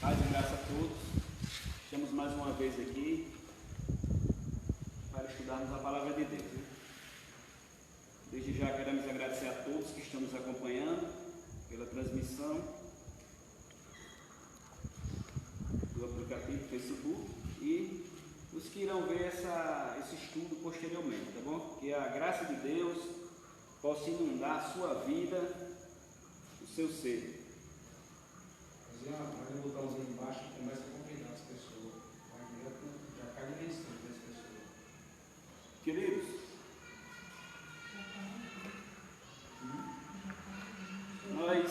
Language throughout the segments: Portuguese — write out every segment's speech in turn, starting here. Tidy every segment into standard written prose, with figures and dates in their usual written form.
Paz e graça a todos. Estamos mais uma vez aqui para estudarmos a palavra de Deus, né? Desde já queremos agradecer a todos que estão nos acompanhando pela transmissão do aplicativo Facebook e os que irão ver esse estudo posteriormente, tá bom? Que a graça de Deus possa inundar a sua vida, o seu ser. Pode botar os aí embaixo e começa a convidar as pessoas. Já cai de vencido das pessoas. Queridos, nós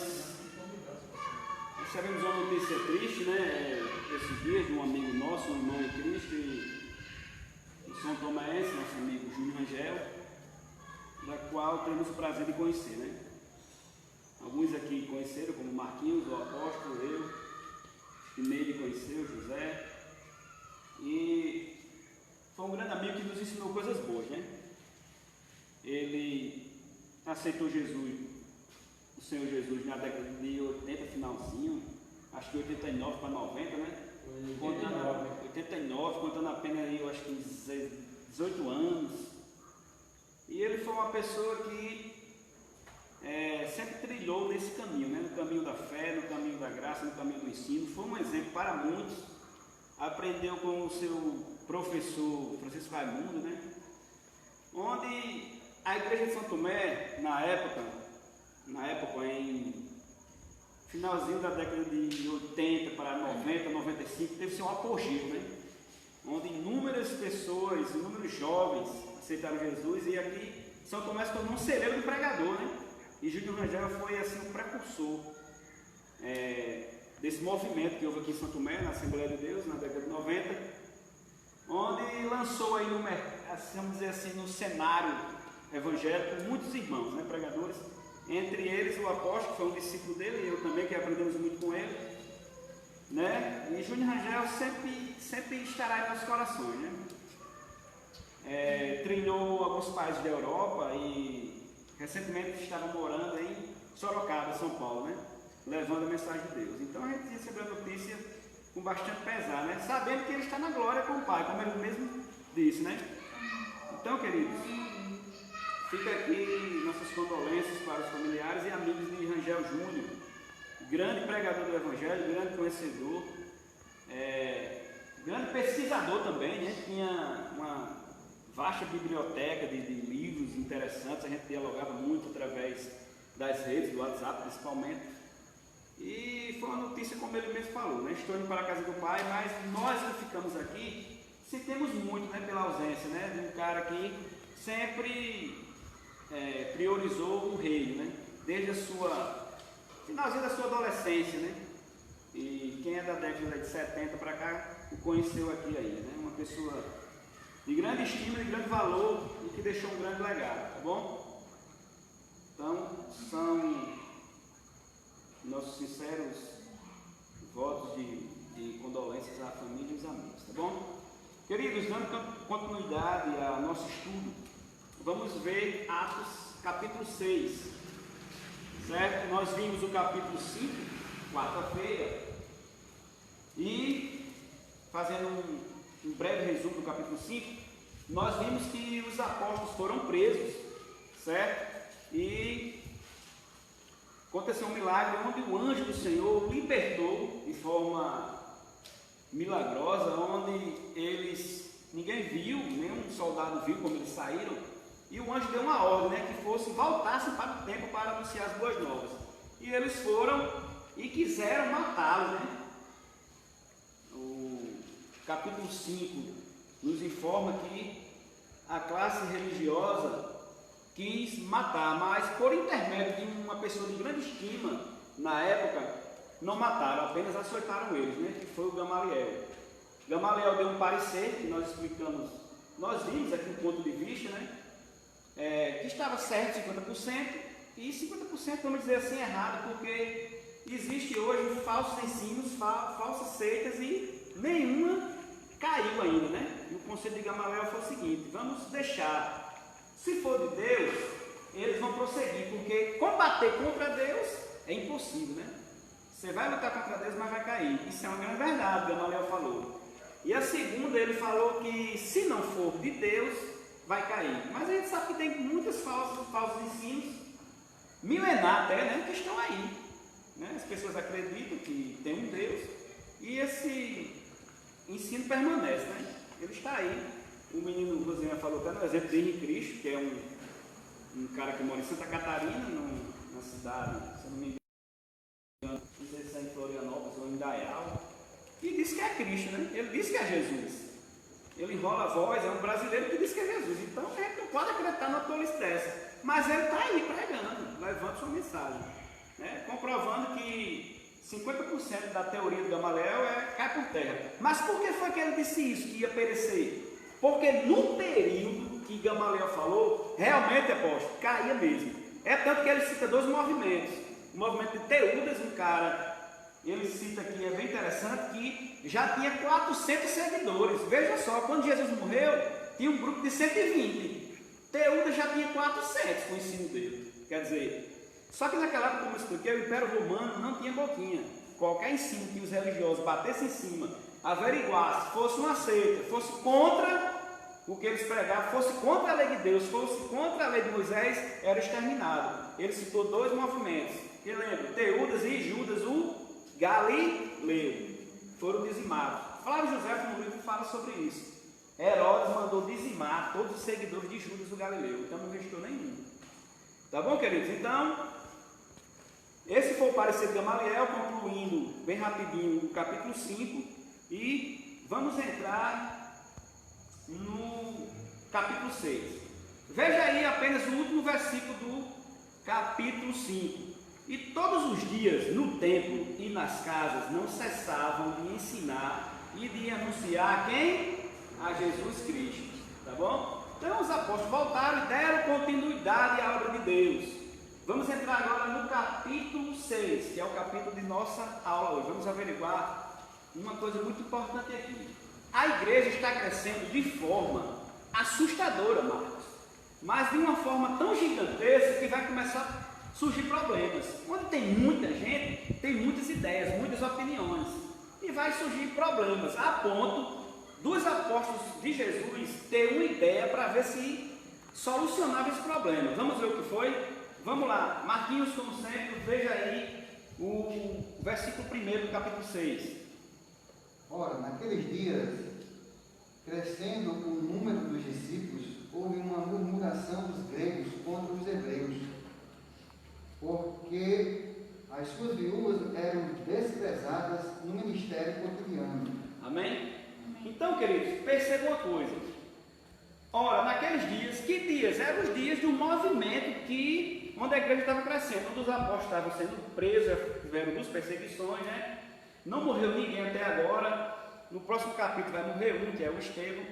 recebemos uma notícia triste, né? Esses dias, de um amigo nosso, um irmão em Cristo, em São Tomaense, nosso amigo Júnior Rangel, da qual temos o prazer de conhecer, né? Alguns aqui conheceram, como Marquinhos, o apóstolo, eu, Neide conheceu, José, e foi um grande amigo que nos ensinou coisas boas, né? Ele aceitou Jesus, o Senhor Jesus, na década de 80, finalzinho, acho que 89 para 90, né? 89, contando apenas aí, eu acho que 18 anos. E ele foi uma pessoa que sempre trilhou nesse caminho, né? No caminho da fé, no caminho da graça, no caminho do ensino. Foi um exemplo para muitos. Aprendeu com o seu professor Francisco Raimundo, né? Onde a igreja de São Tomé, na época em finalzinho da década de 80 para 90, 95, teve seu apogeu, né? Onde inúmeras pessoas, inúmeros jovens aceitaram Jesus, e aqui São Tomé se tornou um celeiro do pregador, né? E Júnior Rangel foi assim um precursor desse movimento que houve aqui em São Tomé, na Assembleia de Deus, na década de 90, onde lançou aí vamos dizer assim, no cenário evangélico muitos irmãos, né, pregadores, entre eles o apóstolo, que foi um discípulo dele, e eu também, que aprendemos muito com ele, né? E Júnior Rangel sempre estará em nossos corações, né? Treinou alguns países da Europa e recentemente estava morando em Sorocaba, São Paulo, né? Levando a mensagem de Deus. Então a gente recebeu a notícia com bastante pesar, né? Sabendo que ele está na glória com o Pai, como ele mesmo disse, né? Então, queridos, fica aqui nossas condolências para os familiares e amigos de Rangel Júnior, grande pregador do Evangelho, grande conhecedor, grande pesquisador também, né? Tinha uma vasta biblioteca de livros interessantes, a gente dialogava muito através das redes, do WhatsApp principalmente, e foi uma notícia como ele mesmo falou, né? Estou indo para a casa do Pai, mas nós que ficamos aqui sentimos muito, né, pela ausência, né, de um cara que sempre priorizou o reino, né? Desde a finalzinho da sua adolescência, né? E quem é da década de 70 para cá o conheceu aqui ainda, né? Uma pessoa de grande estima, de grande valor e que deixou um grande legado, tá bom? Então, são nossos sinceros votos de condolências à família e aos amigos, tá bom? Queridos, dando continuidade ao nosso estudo, vamos ver Atos capítulo 6, certo? Nós vimos o capítulo 5, quarta-feira, e fazendo um breve resumo do capítulo 5, nós vimos que os apóstolos foram presos, certo? E aconteceu um milagre onde o anjo do Senhor libertou de forma milagrosa, onde ninguém viu, nenhum soldado viu como eles saíram, e o anjo deu uma ordem, né, que voltassem para o templo para anunciar as boas novas. E eles foram e quiseram matá-los, né? O capítulo 5 nos informa que a classe religiosa quis matar, mas por intermédio de uma pessoa de grande estima na época, não mataram, apenas açoitaram eles, né? Que foi o Gamaliel. Gamaliel deu um parecer que nós explicamos, nós vimos aqui um ponto de vista, né? Que estava certo 50% e 50%, vamos dizer assim, errado, porque existe hoje falsos ensinos, falsas seitas e nenhuma caiu ainda, né? E o conselho de Gamaliel foi o seguinte: vamos deixar, se for de Deus, eles vão prosseguir, porque combater contra Deus é impossível, né? Você vai lutar contra Deus, mas vai cair. Isso é uma grande verdade, Gamaliel falou. E a segunda, ele falou que se não for de Deus, vai cair. Mas a gente sabe que tem muitos falsos ensinos, milenar até, né, que estão aí. Né? As pessoas acreditam que tem um Deus e esse ensino permanece, né? Ele está aí. O menino Rosinha falou até no exemplo de Henrique Cristo, que é um cara que mora em Santa Catarina, na cidade, se eu não me engano, não sei se é em Florianópolis ou em Dayal, e disse que é Cristo, né? Ele disse que é Jesus. Ele enrola a voz, é um brasileiro que diz que é Jesus. Então a gente não pode acreditar na tolice dessa. Mas ele está aí pregando, levando sua mensagem, né? Comprovando que 50% da teoria do Gamaliel cai por terra. Mas por que foi que ele disse isso, que ia perecer? Porque no período que Gamaliel falou, realmente, apóstolo, caía mesmo. É tanto que ele cita dois movimentos. O movimento de Teudas, um cara, ele cita aqui, é bem interessante, que já tinha 400 seguidores. Veja só, quando Jesus morreu, tinha um grupo de 120. Teudas já tinha 400 com o ensino dele. Quer dizer, só que naquela época, como eu expliquei, o Império Romano não tinha boquinha. Qualquer ensino que os religiosos batessem em cima, averiguassem, fosse uma seita, fosse contra o que eles pregavam, fosse contra a lei de Deus, fosse contra a lei de Moisés, era exterminado. Ele citou dois movimentos. E lembra, Teudas e Judas, o Galileu, foram dizimados. Flávio José no livro fala sobre isso. Herodes mandou dizimar todos os seguidores de Judas o Galileu, então não restou nenhum. Tá bom, queridos? Então, esse foi o parecer de Gamaliel, concluindo bem rapidinho o capítulo 5, e vamos entrar no capítulo 6. Veja aí apenas o último versículo do capítulo 5. E todos os dias no templo e nas casas não cessavam de ensinar e de anunciar quem? A Jesus Cristo. Tá bom? Então os apóstolos voltaram e deram continuidade à obra de Deus. Vamos entrar agora no capítulo 6, que é o capítulo de nossa aula hoje. Vamos averiguar uma coisa muito importante aqui. A igreja está crescendo de forma assustadora, Marcos, mas de uma forma tão gigantesca que vai começar a surgir problemas. Quando tem muita gente, tem muitas ideias, muitas opiniões, e vai surgir problemas, a ponto dos apóstolos de Jesus ter uma ideia para ver se solucionava esse problema. Vamos ver o que foi? Vamos lá, Marquinhos, como sempre, veja aí o versículo 1 do capítulo 6. Ora, naqueles dias, crescendo o número dos discípulos, houve uma murmuração dos gregos contra os hebreus, porque as suas viúvas eram desprezadas no ministério cotidiano. Amém? Então, queridos, percebam uma coisa. Ora, naqueles dias, que dias? Eram os dias do movimento onde a igreja estava crescendo, onde os apóstolos estavam sendo presos, tiveram duas perseguições, né? Não morreu ninguém até agora. No próximo capítulo vai morrer um, que é o Estevão.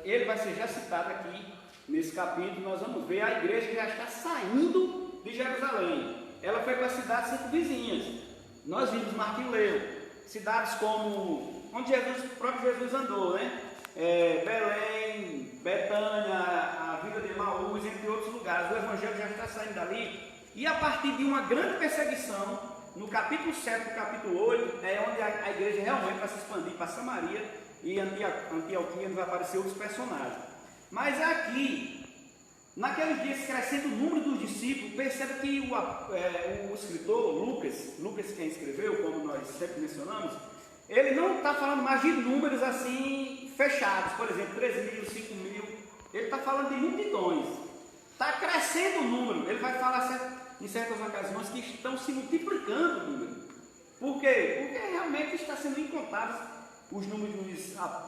Ele vai ser já citado aqui nesse capítulo. Nós vamos ver a igreja que já está saindo de Jerusalém. Ela foi para as cidades circunvizinhas. Nós vimos Marquinhos leu. Cidades como onde o próprio Jesus andou, né? Belém, Betânia, a Vila de Emaús, entre outros lugares. O evangelho já está saindo dali. E a partir de uma grande perseguição, no capítulo 7 do capítulo 8, é onde a igreja realmente vai se expandir para Samaria e Antioquia, onde vai aparecer outros personagens. Mas aqui, naqueles dias, crescendo o número dos discípulos, percebe que o escritor, Lucas quem escreveu, como nós sempre mencionamos, ele não está falando mais de números assim fechados, por exemplo, 3.000, 5.000, ele está falando de multidões. Está crescendo o número, ele vai falar em certas ocasiões que estão se multiplicando o número. Por quê? Porque realmente está sendo incontável os números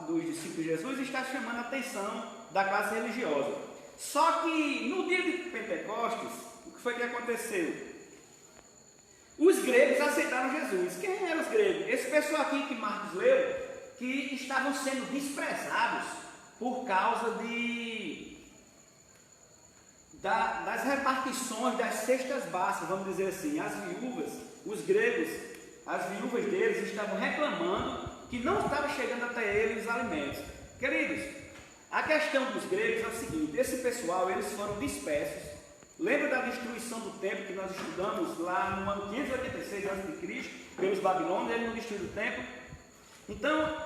dos discípulos de Jesus e está chamando a atenção da classe religiosa. Só que no dia de Pentecostes, o que foi que aconteceu? Os gregos aceitaram Jesus. Quem eram os gregos? Esse pessoal aqui que Marcos leu, que estavam sendo desprezados por causa das repartições das cestas básicas, vamos dizer assim. As viúvas, os gregos, as viúvas deles estavam reclamando que não estava chegando até eles os alimentos. Queridos, a questão dos gregos é o seguinte: esse pessoal, eles foram dispersos Lembra da destruição do templo que nós estudamos lá no ano 586 a.C., pelos babilônios, eles não destruíram o templo? Então,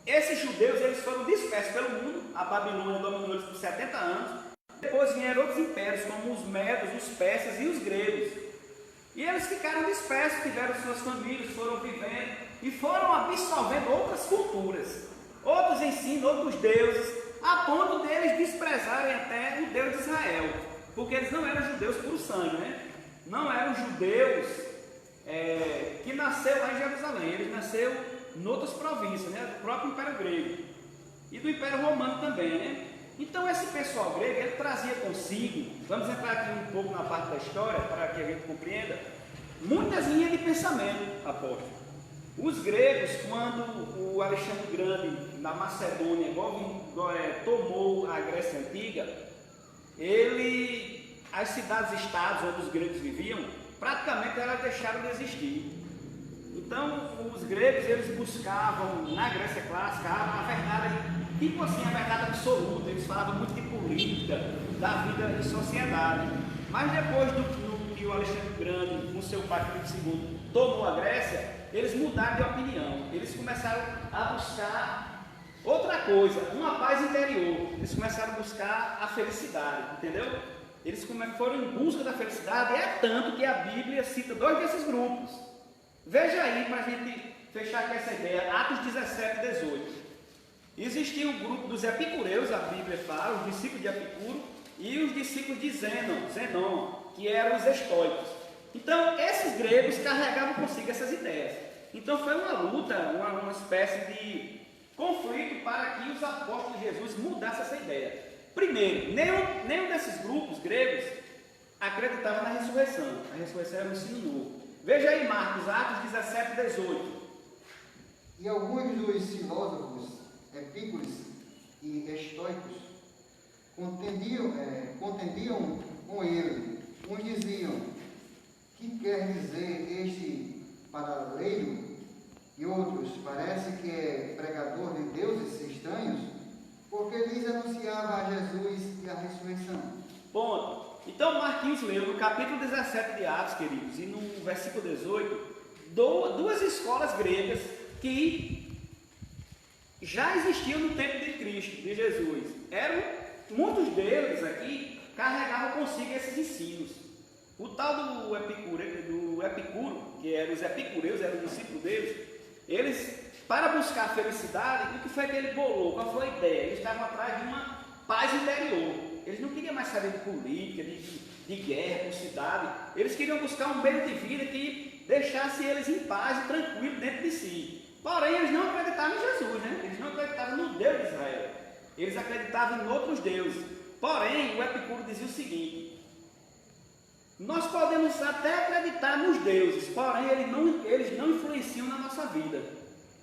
esses judeus, eles foram dispersos pelo mundo, a Babilônia dominou eles por 70 anos, depois vieram outros impérios, como os medos, os persas e os gregos, e eles ficaram dispersos, tiveram suas famílias, foram vivendo, e foram absorvendo outras culturas, outros ensinos, outros deuses, a ponto deles desprezarem até o Deus de Israel, porque eles não eram judeus por sangue, né? Não eram judeus que nasceu lá em Jerusalém, eles nasceram em outras províncias, né? Do próprio Império Grego e do Império Romano também, né? Então esse pessoal grego, ele trazia consigo, vamos entrar aqui um pouco na parte da história, para que a gente compreenda, muitas linhas de pensamento, apóstolo. Os gregos, quando o Alexandre o Grande, na Macedônia, tomou a Grécia Antiga, as cidades-estados onde os gregos viviam, praticamente elas deixaram de existir. Então, os gregos, eles buscavam, na Grécia Clássica, a verdade, tipo assim, a verdade absoluta. Eles falavam muito de política, da vida em sociedade. Mas depois que o Alexandre o Grande, com seu pai Filipe II, tomou a Grécia, eles mudaram de opinião. Eles começaram a buscar outra coisa, uma paz interior. Eles começaram a buscar a felicidade, entendeu? Eles foram em busca da felicidade, é tanto que a Bíblia cita dois desses grupos. Veja aí, para a gente fechar com essa ideia, Atos 17 e 18. Existia o grupo dos epicureus, a Bíblia fala, os discípulos de Epicuro, e os discípulos de Zenon, que eram os estoicos. Então, esses gregos carregavam consigo essas ideias. Então, foi uma luta, uma espécie de conflito para que os apóstolos de Jesus mudassem essa ideia. Primeiro, nenhum desses grupos gregos acreditava na ressurreição. A ressurreição era um ensino novo. Veja aí, Marcos, Atos 17 e 18. E alguns dos filósofos epícuros e estoicos contendiam com ele. Uns diziam: que quer dizer este paraleiro? E outros, parece que é pregador de deuses estranhos, porque lhes anunciava a Jesus e a ressurreição. Ponto. Então Marquinhos leu no capítulo 17 de Atos, queridos, e no versículo 18, duas escolas gregas que já existiam no tempo de Cristo, de Jesus. Muitos deles aqui carregavam consigo esses ensinos. O tal do Epicuro, que eram os epicureus, eram os discípulos deles, eles, para buscar a felicidade, o que foi que ele bolou? Qual foi a ideia? Eles estavam atrás de uma paz interior. Eles não queriam mais saber de política, de guerra, por cidade. Eles queriam buscar um meio de vida que deixasse eles em paz e tranquilos dentro de si. Porém, eles não acreditavam em Jesus, né? Eles não acreditavam no Deus de Israel. Eles acreditavam em outros deuses. Porém, o Epicuro dizia o seguinte: nós podemos até acreditar nos deuses, porém eles não influenciam na nossa vida.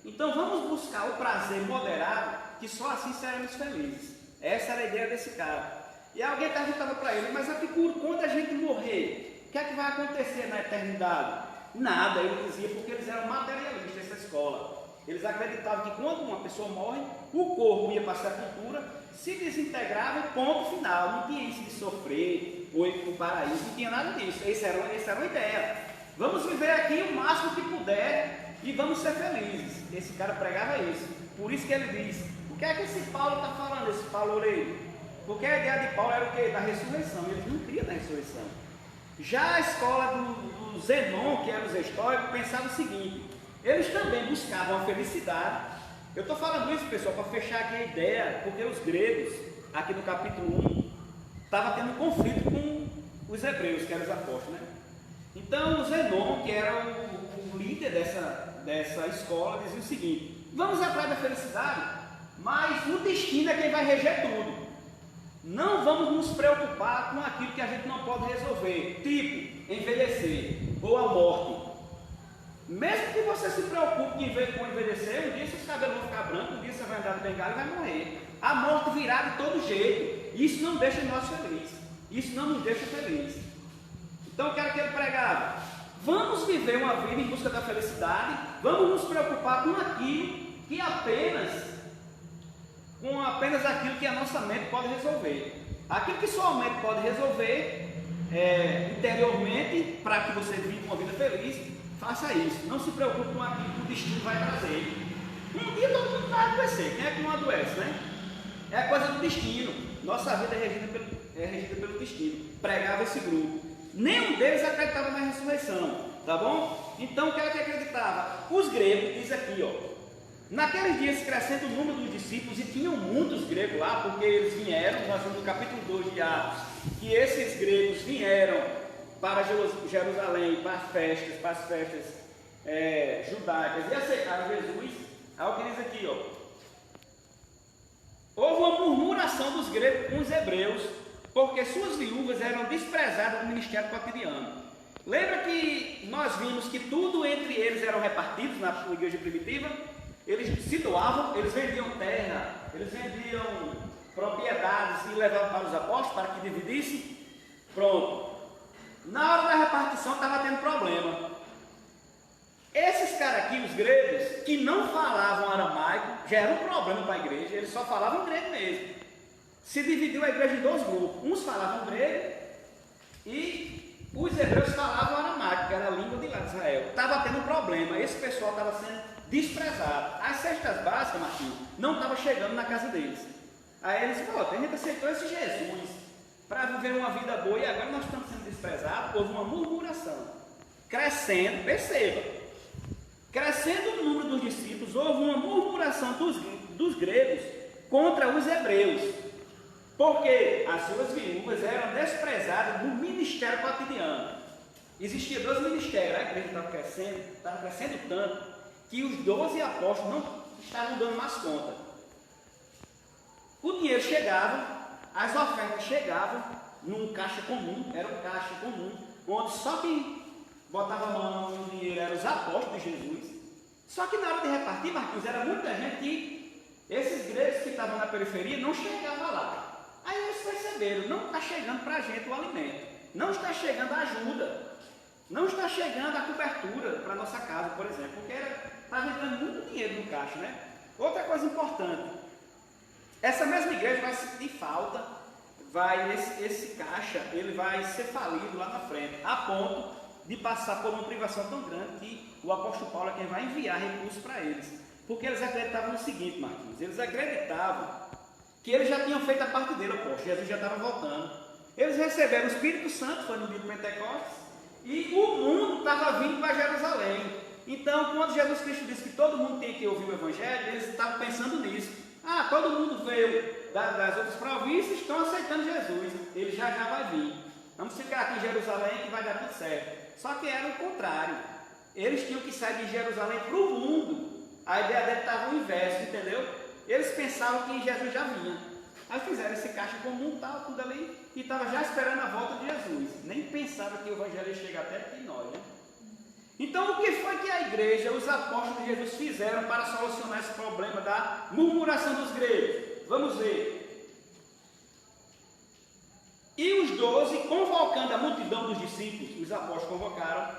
Então vamos buscar o prazer moderado, que só assim seremos felizes. Essa era a ideia desse cara. E alguém perguntava para ele: mas Epicuro, quando a gente morrer, o que é que vai acontecer na eternidade? Nada, ele dizia, porque eles eram materialistas, essa escola. Eles acreditavam que quando uma pessoa morre, o corpo ia para a sepultura, se desintegrava e ponto final. Não tinha isso de sofrer, ou ir para o paraíso, não tinha nada disso. Essa era uma ideia. Vamos viver aqui o máximo que puder e vamos ser felizes. Esse cara pregava isso. Por isso que ele diz: o que é que esse Paulo está falando, esse Paulo Oreiro? Porque a ideia de Paulo era o quê? Da ressurreição. Eles não criam na ressurreição. Já a escola do Zenon, que eram os estoicos, pensava o seguinte: eles também buscavam a felicidade. Eu estou falando isso, pessoal, para fechar aqui a ideia, porque os gregos, aqui no capítulo 1, estavam tendo um conflito com os hebreus, que eram os apóstolos, né? Então o Zenon, que era o líder dessa escola, dizia o seguinte: vamos atrás da felicidade, mas o destino é quem vai reger tudo. Não vamos nos preocupar com aquilo que a gente não pode resolver, tipo envelhecer ou a morte. Mesmo que você se preocupe com envelhecer, um dia seus cabelos vão ficar brancos, um dia você vai andar de bengala e vai morrer. A morte virá de todo jeito. Isso não deixa nós felizes. Isso não nos deixa felizes. Então eu quero que ele pregava: vamos viver uma vida em busca da felicidade, vamos nos preocupar com aquilo que apenas aquilo que a nossa mente pode resolver. Aquilo que sua mente pode resolver, interiormente, para que você viva uma vida feliz, faça isso. Não se preocupe com aquilo que o destino vai trazer. Um dia todo mundo vai adoecer. Quem é que não adoece, né? É a coisa do destino. Nossa vida é regida pelo destino. Pregava esse grupo. Nenhum deles acreditava na ressurreição. Tá bom? Então, o que era que acreditava? Os gregos, diz aqui, ó. Naqueles dias, crescendo o número dos discípulos, e tinham muitos gregos lá, porque eles vieram, nós vemos no capítulo 2 de Atos, que esses gregos vieram para Jerusalém, para as festas judaicas, e aceitaram Jesus. Aí o que diz aqui, ó. Houve uma murmuração dos gregos com os hebreus, porque suas viúvas eram desprezadas no ministério cotidiano. Lembra que nós vimos que tudo entre eles eram repartidos na igreja primitiva? Eles se doavam, eles vendiam terra, eles vendiam propriedades e levavam para os apóstolos para que dividissem. Pronto. Na hora da repartição estava tendo problema. Esses caras aqui, os gregos, que não falavam aramaico, já era um problema para a igreja, eles só falavam grego mesmo. Se dividiu a igreja em dois grupos. Uns falavam grego e os hebreus falavam aramaico, que era a língua de lá de Israel. Estava tendo um problema, esse pessoal estava sendo desprezado. As cestas básicas, Martinho, não estavam chegando na casa deles. Aí eles falaram, a gente aceitou esse Jesus para viver uma vida boa e agora nós estamos sendo desprezados. Houve uma murmuração. Crescendo, perceba, crescendo o número dos discípulos, houve uma murmuração dos gregos contra os hebreus, porque as suas viúvas eram desprezadas no ministério cotidiano. Existiam dois ministérios, a igreja estava crescendo tanto, que os 12 apóstolos não estavam dando mais conta. O dinheiro chegava, as ofertas chegavam num caixa comum, era um caixa comum, onde só quem botava a mão no dinheiro eram os apóstolos de Jesus. Só que na hora de repartir, Marquinhos, era muita gente que esses gregos que estavam na periferia não chegavam lá. Aí eles perceberam, não está chegando para a gente o alimento, não está chegando a ajuda, não está chegando a cobertura para a nossa casa, por exemplo, porque estava entrando muito dinheiro no caixa, né? Outra coisa importante, essa mesma igreja vai sentir falta, esse caixa, ele vai ser falido lá na frente, a ponto de passar por uma privação tão grande que o apóstolo Paulo é quem vai enviar recursos para eles, porque eles acreditavam no seguinte, Marquinhos, eles acreditavam que eles já tinham feito a parte dele, apóstolo, Jesus já estava voltando, eles receberam o Espírito Santo, foi no dia do Pentecostes, e o mundo estava vindo para Jerusalém. Então, quando Jesus Cristo disse que todo mundo tem que ouvir o Evangelho, eles estavam pensando nisso. Ah, todo mundo veio das outras províncias, estão aceitando Jesus, ele já vai vir. Vamos ficar aqui em Jerusalém que vai dar tudo certo. Só que era o contrário. Eles tinham que sair de Jerusalém para o mundo. A ideia dele estava o inverso, entendeu? Eles pensavam que Jesus já vinha. Aí fizeram esse caixa comum, tal, tudo ali, e estava já esperando a volta de Jesus. Nem pensava que o Evangelho ia chegar até aqui em nós, né? Então, o que foi que a igreja, os apóstolos de Jesus fizeram para solucionar esse problema da murmuração dos gregos? Vamos ver. E os 12, convocando a multidão dos discípulos, os apóstolos convocaram,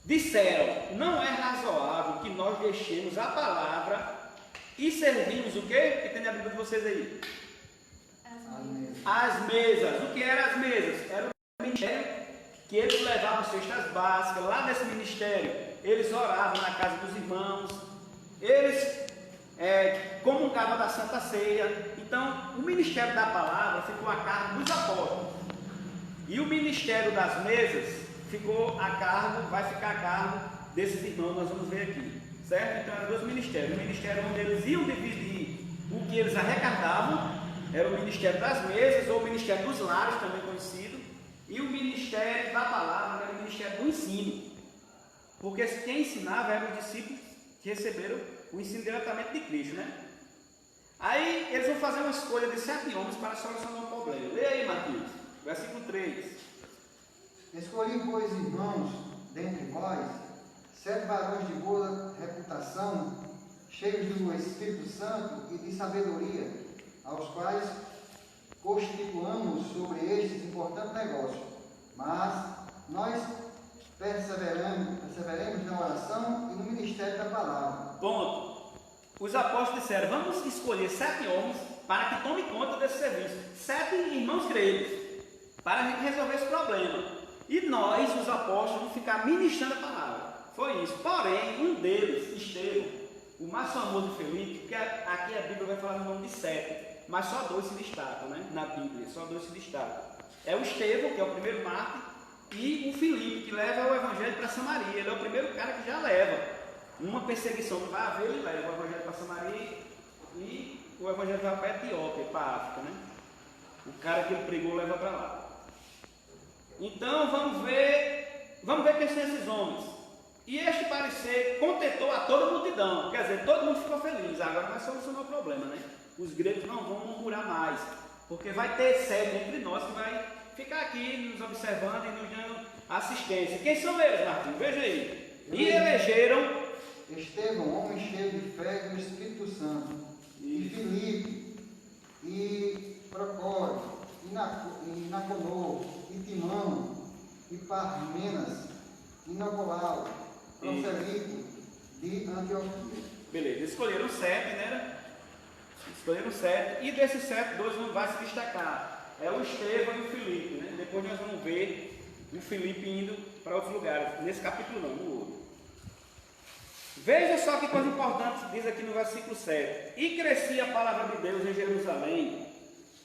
disseram, não é razoável que nós deixemos a palavra e servimos o quê? Que tem na Bíblia de vocês aí? As mesas. O que eram as mesas? Era o ministério que eles levavam cestas básicas. Lá nesse ministério, eles oravam na casa dos irmãos, eles comungavam da Santa Ceia. Então, o ministério da palavra ficou a cargo dos apóstolos. E o ministério das mesas vai ficar a cargo desses irmãos, nós vamos ver aqui. Certo? Então, eram dois ministérios. O ministério onde eles iam dividir o que eles arrecadavam, era o ministério das mesas, ou o ministério dos lares, também conhecido, e o ministério da palavra, era o ministério do ensino. Porque quem ensinava eram os discípulos que receberam o ensino diretamente de Cristo, né? Aí, eles vão fazer uma escolha de 7 homens para solucionar o problema. Leia aí, Marquinhos, versículo 3. Escolhi, pois, irmãos, dentre vós, 7 varões de boa reputação, cheios do Espírito Santo e de sabedoria, aos quais constituamos sobre estes importante negócio. Mas nós perseveremos na oração e no ministério da palavra. Ponto. Os apóstolos disseram, vamos escolher 7 homens para que tomem conta desse serviço. 7 irmãos gregos. para a gente resolver esse problema. E nós, os apóstolos, vamos ficar ministrando a palavra. Foi isso. Porém, um deles, Estevão, o mais famoso de Filipe, porque aqui a Bíblia vai falar no nome de 7, mas só 2 se destacam, né? Na Bíblia, só 2 se destacam. É o Estevão, que é o primeiro mártir, e o Filipe, que leva o evangelho para Samaria. Ele é o primeiro cara que já leva uma perseguição que vai haver, ele leva o evangelho para Samaria e o evangelho vai para a Etiópia, para a África, né? O cara que ele pregou leva para lá. Então vamos ver quem são esses homens. E este parecer contentou a toda a multidão, quer dizer, todo mundo ficou feliz. Agora vai solucionar o problema, né? Os gregos não vão murmurar mais, porque vai ter cego entre nós que vai ficar aqui nos observando e nos dando assistência. Quem são eles, Martim? Veja aí. E elegeram Estevão, homem cheio de fé e do Espírito Santo, e Filipe, e Procório, e Naconor, e Timão, e Parmenas, e Nicolau, prosélito de Antioquia. Beleza, escolheram 7, né? Escolheram 7, e desses 7, 2 não vai se destacar. É o Estevão e o Filipe, né? Depois nós vamos ver o Filipe indo para outros lugares. Nesse capítulo não, no outro. Veja só que coisa importante diz aqui no versículo 7. E crescia a palavra de Deus em Jerusalém.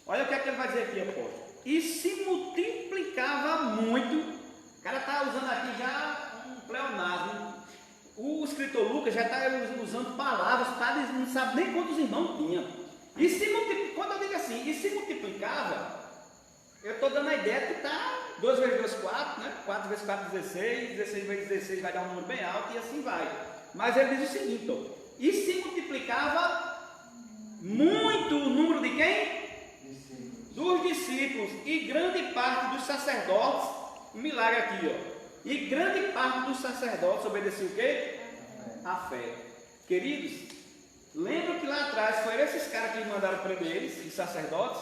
Olha o que é que ele vai dizer aqui, apóstolo. E se multiplicava muito. O cara está usando aqui já um pleonasmo. O escritor Lucas já está usando palavras, não sabe nem quantos irmãos tinha. E se multiplicava, quando eu digo assim, e se multiplicava, eu estou dando a ideia que está 2 vezes 2, 4, né? 4 vezes 4, 16, 16 vezes 16 vai dar um número bem alto e assim vai. Mas ele diz o seguinte, ó, e se multiplicava muito o número de quem? Dos discípulos, e grande parte dos sacerdotes, um milagre aqui, ó, e grande parte dos sacerdotes obedecia o quê? A fé. Queridos, lembram que lá atrás foram esses caras que mandaram prender eles, os sacerdotes?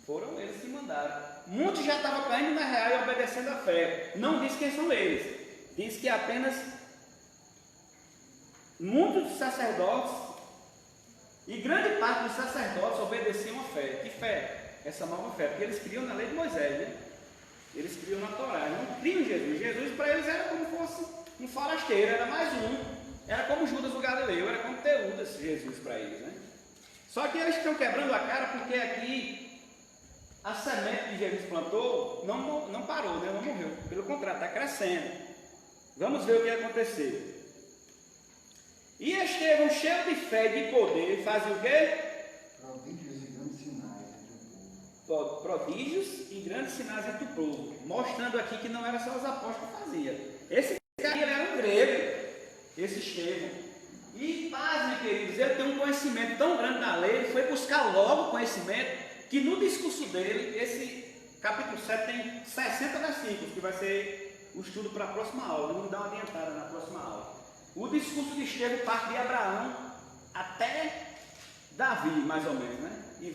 Foram eles que mandaram. Muitos já estavam caindo na real e obedecendo a fé. Não diz quem são eles. Diz que apenas muitos dos sacerdotes e grande parte dos sacerdotes obedeciam a fé. Que fé? Essa nova fé. Porque eles criam na lei de Moisés, né? Eles criam na Torá, não criam Jesus. Jesus para eles era como fosse um forasteiro, era mais um. Era como Judas o Galileu, era como Teudas Jesus para eles, né? Só que eles estão quebrando a cara porque aqui a semente que Jesus plantou não parou, né? Não morreu. Pelo contrário, está crescendo. Vamos ver o que aconteceu. E Estevão, cheio de fé e de poder, fazia o quê? Prodígios e grandes sinais entre o povo, mostrando aqui que não era só os apóstolos que faziam. Esse cara ele era um grego, esse Estevão. E pasmem, queridos, ele tem um conhecimento tão grande da lei, ele foi buscar logo conhecimento, que no discurso dele, esse capítulo 7 tem 60 versículos, que vai ser o estudo para a próxima aula. Vamos dar uma adiantada na próxima aula. O discurso de Estevão parte de Abraão até Davi, mais ou menos, né? E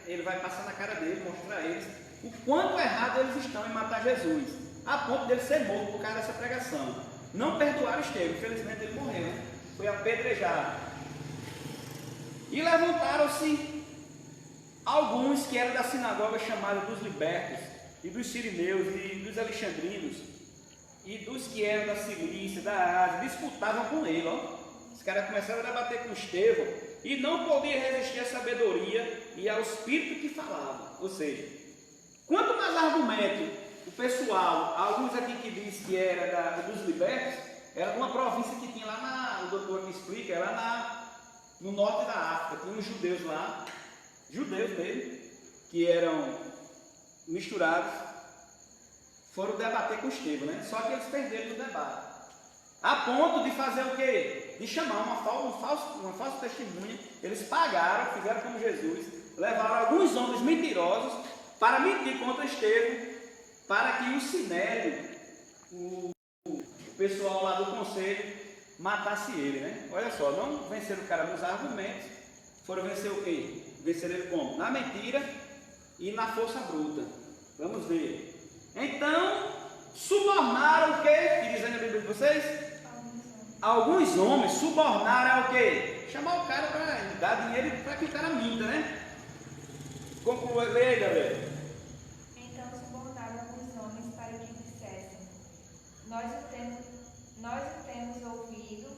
ele vai passar na cara dele, mostrar a eles o quanto errado eles estão em matar Jesus, a ponto dele ser morto por causa dessa pregação. Não perdoaram Estevão, infelizmente ele morreu, né? Foi apedrejado. E levantaram-se alguns que eram da sinagoga chamada dos libertos, e dos sirineus, e dos alexandrinos, e dos que eram da Cilícia, da Ásia, disputavam com ele, ó. Os caras começaram a debater com Estevão, e não podia resistir à sabedoria e ao espírito que falava. Ou seja, quanto mais argumento o pessoal, alguns aqui que diz que era dos libertos, era de uma província que tinha lá o doutor aqui explica, lá no norte da África, tinha uns judeus lá, judeus dele, que eram misturados, foram debater com Estevão, né? Só que eles perderam o debate. A ponto de fazer o quê? De chamar uma falsa testemunha. Eles pagaram, fizeram como Jesus, levaram alguns homens mentirosos para mentir contra Estevão, para que o Sinédrio, o pessoal lá do conselho, matasse ele, né? Olha só, não venceram o cara nos argumentos, foram vencer o quê? Vencer ele como? Na mentira e na força bruta. Vamos ver. Então, subornaram o quê? Que diz aí na Bíblia de vocês? Alguns homens subornaram ao quê? Chamar o cara para dar dinheiro para que o cara minta, né? Conclua, leia, galera. nós o temos ouvido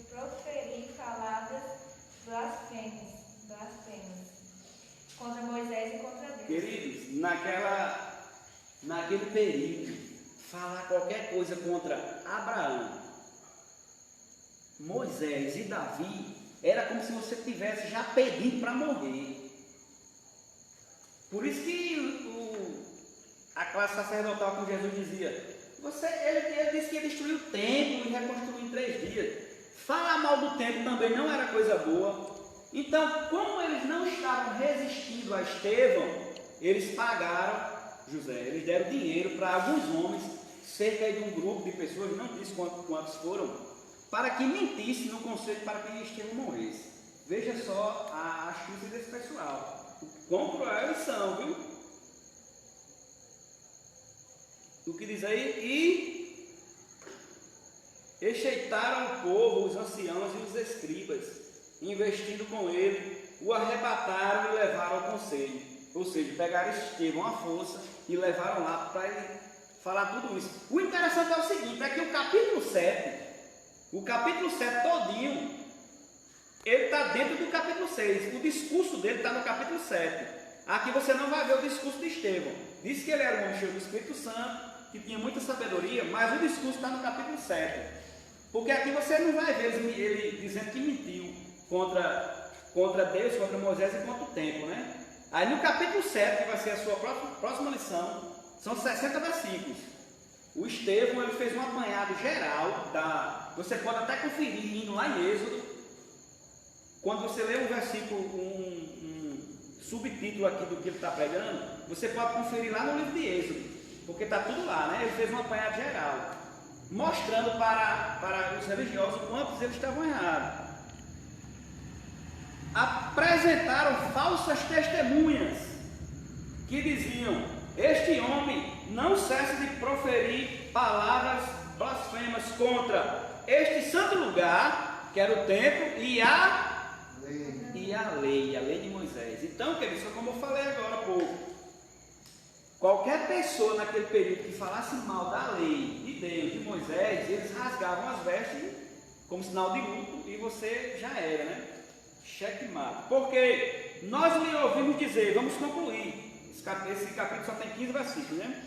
proferir palavras blasfemas contra Moisés e contra Deus. Queridos, naquele período, falar qualquer coisa contra Abraão, Moisés e Davi, era como se você tivesse já pedido para morrer. Por isso que a classe sacerdotal com Jesus dizia, ele disse que ia destruir o templo e reconstruir em 3 dias. Falar mal do templo também não era coisa boa. Então, como eles não estavam resistindo a Estevão, eles pagaram José, eles deram dinheiro para alguns homens, cerca de um grupo de pessoas, não disse quantos foram, para que mentisse no conselho para que Estevão morresse. Veja só a astúcia desse pessoal, o quão cruel eles são, viu? O que diz aí? E enxeitaram o povo, os anciãos e os escribas, investindo com ele, o arrebataram e levaram ao conselho. Ou seja, pegaram Estevão à força e levaram lá para ele falar tudo isso. O interessante é o seguinte, é que o capítulo 7 todinho, ele está dentro do capítulo 6. O discurso dele está no capítulo 7. Aqui você não vai ver o discurso de Estevão. Diz que ele era um homem cheio do Espírito Santo, que tinha muita sabedoria, mas o discurso está no capítulo 7. Porque aqui você não vai ver ele dizendo que mentiu contra Deus, contra Moisés e contra o templo, né? Aí no capítulo 7, que vai ser a sua próxima lição, são 60 versículos. O Estevão, ele fez um apanhado geral, você pode até conferir indo lá em Êxodo, quando você lê um versículo, um subtítulo aqui do que ele está pregando, você pode conferir lá no livro de Êxodo, porque está tudo lá, né? Ele fez um apanhado geral, mostrando para os religiosos quantos eles estavam errados. Apresentaram falsas testemunhas que diziam: este homem não cessa de proferir palavras blasfemas contra este santo lugar, que era o templo, e a lei de Moisés. Então, queridos, como eu falei agora há pouco, qualquer pessoa naquele período que falasse mal da lei de Deus, de Moisés, eles rasgavam as vestes como sinal de luto e você já era, né? Checkmate. Porque nós lhe ouvimos dizer, vamos concluir, esse capítulo só tem 15 versículos, né?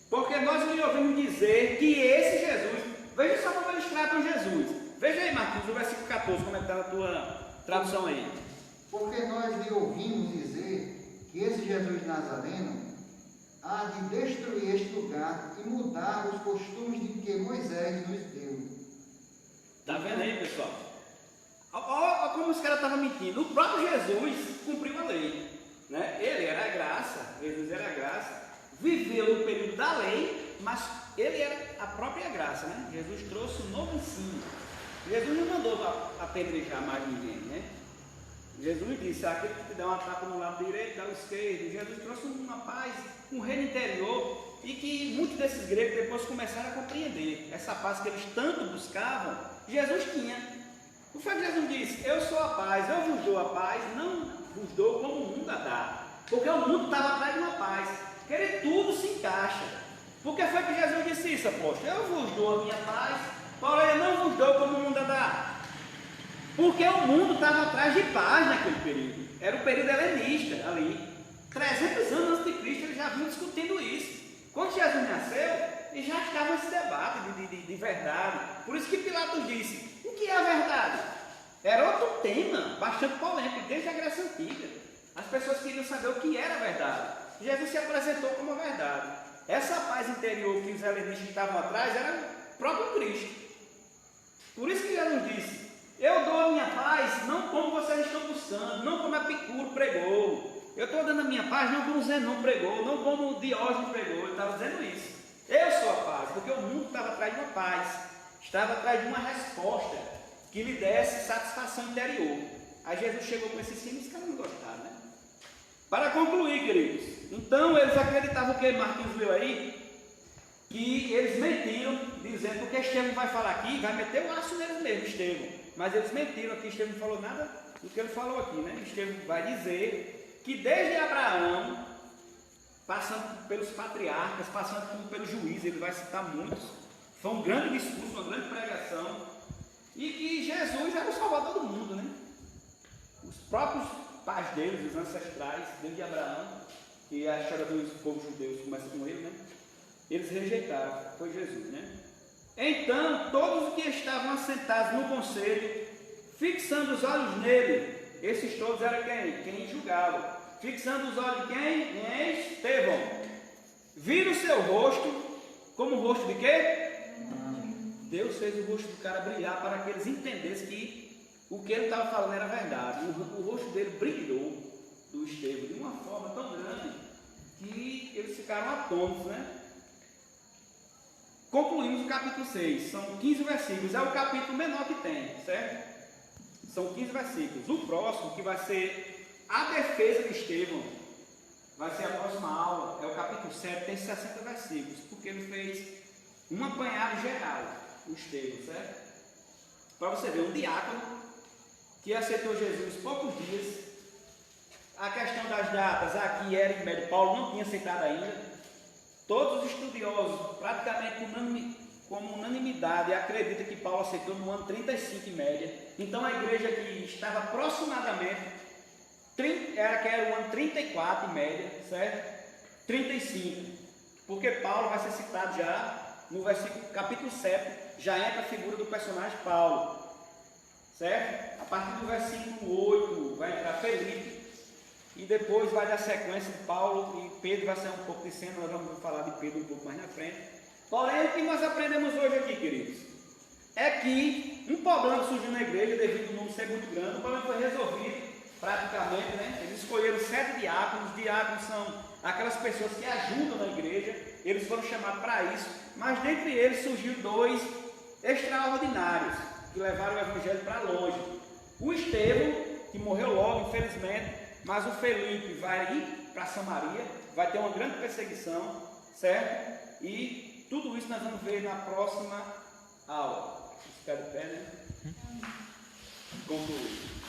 Porque nós lhe ouvimos dizer que esse Jesus, veja só como eles tratam Jesus. Veja aí, Marcos, o versículo 14, como é que está na tua tradução aí. Porque nós lhe ouvimos dizer que esse Jesus Nazareno há de destruir este lugar e mudar os costumes de que Moisés nos deu. Está vendo aí, pessoal? Olha como os caras estavam mentindo. O próprio Jesus cumpriu a lei, né? Ele era a graça, Jesus era a graça, viveu no período da lei, mas ele era a própria graça, né? Jesus trouxe um novo ensino. Jesus não mandou apedrejar mais ninguém, né? Jesus disse: aquele que te dá uma tapa no lado direito, dá o esquerdo. Jesus trouxe uma paz, um reino interior, e que muitos desses gregos depois começaram a compreender essa paz que eles tanto buscavam. Jesus tinha. O que Jesus disse: eu sou a paz, eu vos dou a paz, não vos dou como o mundo a dá. Porque o mundo estava atrás de uma paz. Querer tudo se encaixa. Por que foi que Jesus disse isso, apóstolo? Eu vos dou a minha paz, porém eu não vos dou como o mundo a dá. Porque o mundo estava atrás de paz naquele período. Era o período helenista ali. 300 anos antes de Cristo eles já vinham discutindo isso. Quando Jesus nasceu, eles já estavam nesse debate de verdade. Por isso que Pilatos disse: o que é a verdade? Era outro tema, bastante polêmico, desde a Grécia Antiga. As pessoas queriam saber o que era a verdade. Jesus se apresentou como a verdade. Essa paz interior que os helenistas estavam atrás era o próprio Cristo. Por isso que Jesus disse: eu dou a minha paz não como vocês estão buscando, não como Epicuro pregou. Eu estou dando a minha paz não como Zenon pregou, não como Diógenes pregou. Ele estava dizendo isso. Eu sou a paz, porque o mundo estava atrás de uma paz, estava atrás de uma resposta que lhe desse satisfação interior. Aí Jesus chegou com esse ensino e os caras não gostaram, né? Para concluir, queridos, então eles acreditavam que Marquinhos leu aí, que eles mentiram, dizendo que Estevão vai falar aqui, vai meter o laço neles mesmo, Estevão. Mas eles mentiram aqui, Estevão não falou nada do que ele falou aqui, né? Estevão vai dizer que desde Abraão, passando pelos patriarcas, passando pelos juízes, ele vai citar muitos, Foi um grande discurso, uma grande pregação, e que Jesus era o salvador do mundo, né? Os próprios pais deles, os ancestrais, desde Abraão, que a história do povo judeu começa com ele, né? Eles rejeitaram, foi Jesus, né? Então, todos os que estavam assentados no conselho, fixando os olhos nele, esses todos eram quem? Quem julgava. Fixando os olhos de quem? Em Estevão. Viram o seu rosto, como o rosto de quê? Deus fez o rosto do cara brilhar para que eles entendessem que o que ele estava falando era verdade. O rosto dele brilhou, do Estevão, de uma forma tão grande que eles ficaram atônitos, né? Concluímos o capítulo 6, são 15 versículos, é o capítulo menor que tem, certo? São 15 versículos. O próximo, que vai ser a defesa de Estevão, vai ser a próxima aula, é o capítulo 7, tem 60 versículos, porque ele fez um apanhado geral, o Estevão, certo? Para você ver, um diácono que aceitou Jesus poucos dias, a questão das datas aqui era em média, Paulo não tinha aceitado ainda. Todos os estudiosos, praticamente como unanimidade, acreditam que Paulo aceitou no ano 35 em média. Então a igreja que estava aproximadamente, era o ano 34 em média, certo? 35. Porque Paulo vai ser citado já no versículo, capítulo 7, já entra a figura do personagem Paulo, certo? A partir do versículo 8 vai entrar Felipe. E depois vai dar sequência de Paulo e Pedro vai sair um pouco de cena, nós vamos falar de Pedro um pouco mais na frente. Porém, o que nós aprendemos hoje aqui, queridos, é que um problema surgiu na igreja devido ao número ser muito grande, o problema foi resolvido praticamente, né? Eles escolheram 7 diáconos, diáconos são aquelas pessoas que ajudam na igreja, eles foram chamados para isso, mas dentre eles surgiu 2 extraordinários, que levaram o evangelho para longe. O Estevão, que morreu logo, infelizmente, mas o Felipe vai ir para Samaria, vai ter uma grande perseguição, certo? E tudo isso nós vamos ver na próxima aula. Ficar de pé, né? Concluir.